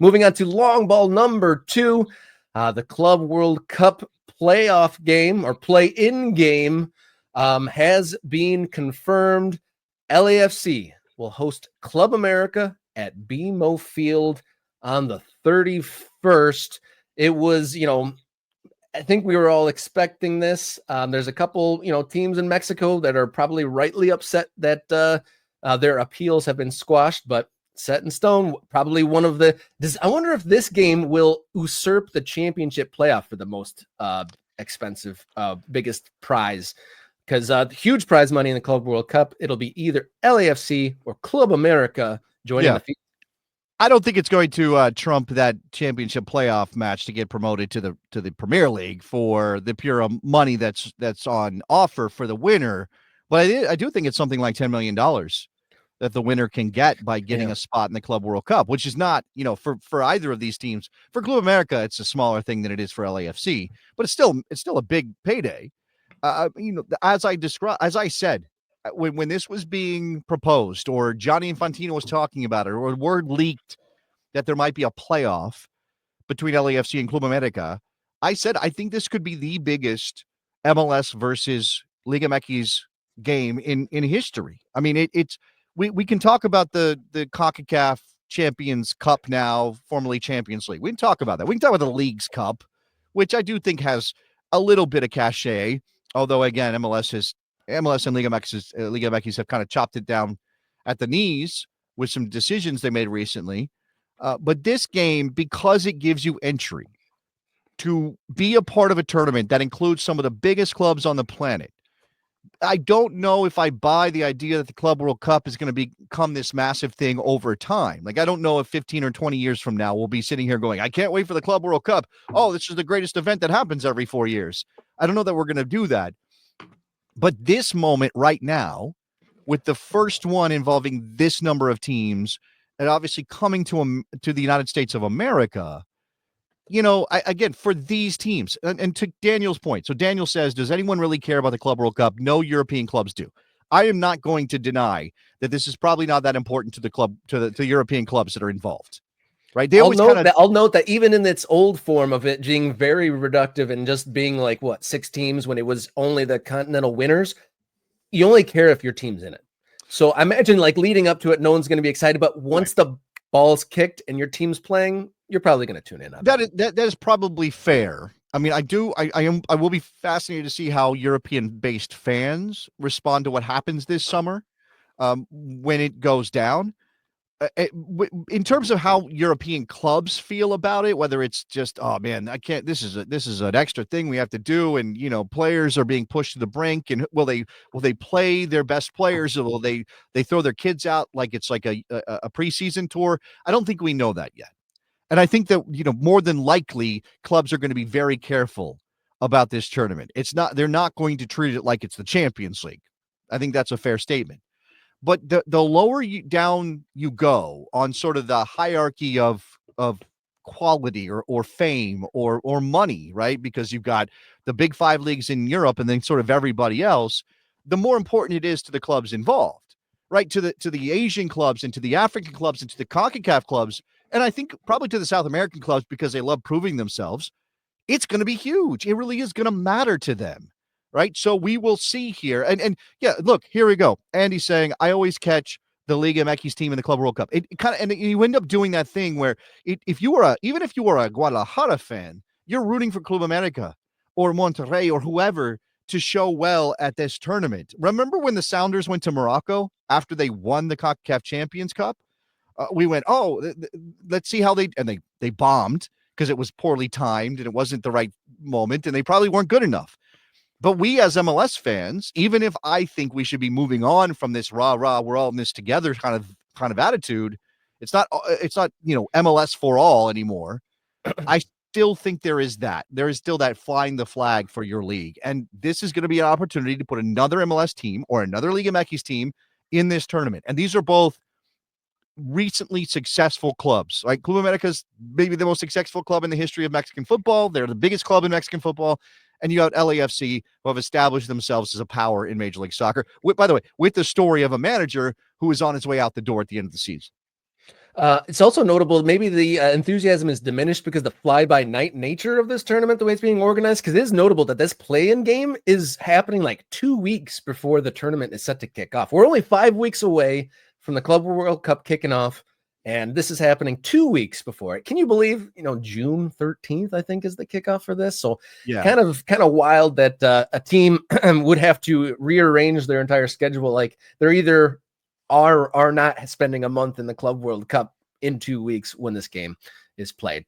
Moving on to long ball number 2, the Club World Cup playoff game or play-in game has been confirmed. LAFC will host Club América at BMO Field on the 31st. It was, I think we were all expecting this. There's a couple, teams in Mexico that are probably rightly upset that their appeals have been squashed, but set in stone. Probably one of I wonder if this game will usurp the championship playoff for the most expensive, biggest prize. Because huge prize money in the Club World Cup, it'll be either LAFC or Club America joining the field. I don't think it's going to trump that championship playoff match to get promoted to the Premier League for the pure money that's on offer for the winner. But I do think it's something like $10 million that the winner can get by getting a spot in the Club World Cup, which is not, for either of these teams. For Club America, it's a smaller thing than it is for LAFC, but it's still a big payday. As I said, when this was being proposed, or Gianni Infantino was talking about it, or word leaked that there might be a playoff between LAFC and Club América, I said I think this could be the biggest MLS versus Liga MX game in history. I mean, we can talk about the Concacaf Champions Cup now, formerly Champions League. We can talk about that. We can talk about the Leagues Cup, which I do think has a little bit of cachet. Although, again, MLS and Liga MX have kind of chopped it down at the knees with some decisions they made recently. But this game, because it gives you entry to be a part of a tournament that includes some of the biggest clubs on the planet, I don't know if I buy the idea that the Club World Cup is going to become this massive thing over time. Like, I don't know if 15 or 20 years from now, we'll be sitting here going, I can't wait for the Club World Cup. Oh, this is the greatest event that happens every 4 years. I don't know that we're going to do that. But this moment right now, with the first one involving this number of teams, and obviously coming to the United States of America, again, for these teams, and to Daniel's point, so Daniel says, does anyone really care about the Club World Cup? No European clubs do. I am not going to deny that this is probably not that important to the club, to the European clubs that are involved. Right? I'll note that even in its old form of it being very reductive and just being like 6 teams when it was only the continental winners, you only care if your team's in it. So I imagine leading up to it, no one's going to be excited. But once the ball's kicked and your team's playing, you're probably going to tune in on that is probably fair. I mean, I will be fascinated to see how European-based fans respond to what happens this summer when it goes down. In terms of how European clubs feel about it, whether it's just, oh man, I can't, this is an extra thing we have to do. And, players are being pushed to the brink, and will they play their best players, or will they throw their kids out like it's like a preseason tour? I don't think we know that yet. And I think that, more than likely clubs are going to be very careful about this tournament. They're not going to treat it like it's the Champions League. I think that's a fair statement. But the lower down you go on sort of the hierarchy of quality or fame or money, right? Because you've got the big 5 leagues in Europe and then sort of everybody else, the more important it is to the clubs involved, right? To the Asian clubs and to the African clubs and to the CONCACAF clubs, and I think probably to the South American clubs, because they love proving themselves. It's going to be huge. It really is going to matter to them. Right. So we will see here. And yeah, look, here we go. Andy's saying, I always catch the Liga MX team in the Club World Cup. It kind of, and you end up doing that thing where even if you were a Guadalajara fan, you're rooting for Club América or Monterrey or whoever to show well at this tournament. Remember when the Sounders went to Morocco after they won the CONCACAF Champions Cup? We went, let's see how they bombed because it was poorly timed and it wasn't the right moment and they probably weren't good enough. But we as MLS fans, even if I think we should be moving on from this rah, we're all in this together kind of attitude, it's not MLS for all anymore. I still think there is still that flying the flag for your league. And this is going to be an opportunity to put another MLS team or another Liga MX team in this tournament. And these are both recently successful clubs. Like Club América is maybe the most successful club in the history of Mexican football. They're the biggest club in Mexican football. And you have LAFC, who have established themselves as a power in Major League Soccer. By the way, with the story of a manager who is on his way out the door at the end of the season. It's also notable, maybe the enthusiasm is diminished because the fly-by-night nature of this tournament, the way it's being organized, because it is notable that this play-in game is happening like 2 weeks before the tournament is set to kick off. We're only 5 weeks away from the Club World Cup kicking off, and this is happening 2 weeks before it. Can you believe, June 13th, I think, is the kickoff for this? So Yeah. kind of wild that a team would have to rearrange their entire schedule. Like they're either are not spending a month in the Club World Cup in 2 weeks when this game is played.